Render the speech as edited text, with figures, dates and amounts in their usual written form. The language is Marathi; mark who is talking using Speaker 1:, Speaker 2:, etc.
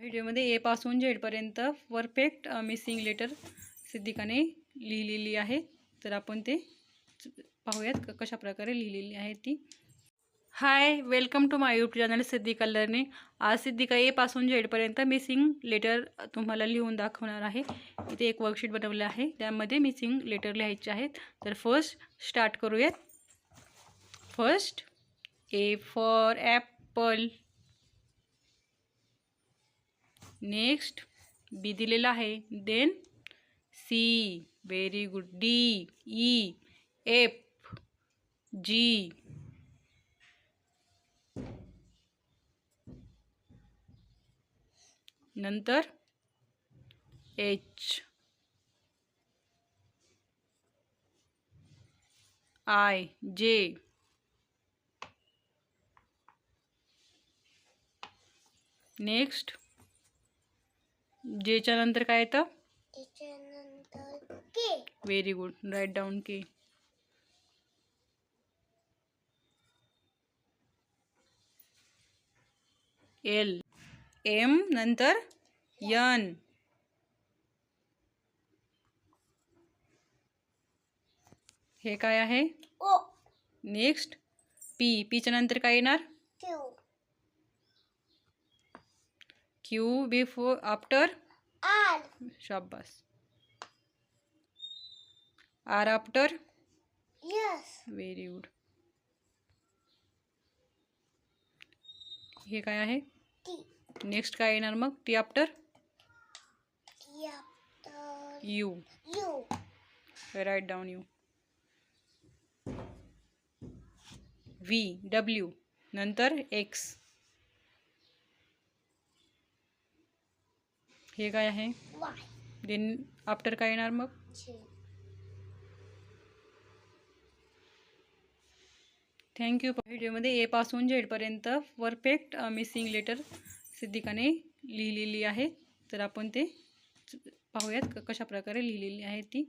Speaker 1: व्हिडिओमध्ये ए पासून झेडपर्यंत परफेक्ट मिसिंग लेटर सिद्धिकाने लिहिलेली आहे. तर आपण ते पाहूयात कशा प्रकारे लिहिलेली आहे ती. Hi, welcome to my YouTube channel Siddhika learning. आज सिद्धिका ए पासून झेडपर्यंत मिसिंग लेटर तुम्हाला लिहून दाखवणार आहे. इथे एक वर्कशीट बनवलं आहे, त्यामध्ये मिसिंग लेटर लिहायचे आहेत. तर फर्स्ट स्टार्ट करूयात. First A for apple. Next B दिलेला आहे. Then C, very good. D, E, F, G, नंतर एच, आय, जे, नेक्स्ट जेच्या नंतर काय येतं?
Speaker 2: K.
Speaker 1: Very good, write down K. L, M, नंतर एन, हे काय आहे?
Speaker 2: ओ.
Speaker 1: नेक्स्ट पी, पीच्या नंतर काय येणार?
Speaker 2: Q.
Speaker 1: Q before after
Speaker 2: R.
Speaker 1: शाबास. R after
Speaker 2: yes.
Speaker 1: Very good. हे काय आहे?
Speaker 2: टी.
Speaker 1: नेक्स्ट काय येणार मग? T after
Speaker 2: T after
Speaker 1: U.
Speaker 2: U.
Speaker 1: Right down U. V, W, नंतर एक्स. हे काय आहे?
Speaker 2: वाय.
Speaker 1: देन आफ्टर काय येणार मग?
Speaker 2: झेड.
Speaker 1: थँक्यू. व्हिडिओमध्ये ए पासून झेडपर्यंत परफेक्ट मिसिंग लेटर सिद्धिकाने लिहिलेली आहे. तर आपण ते पाहूयात कशा प्रकारे लिहिलेली आहे ती.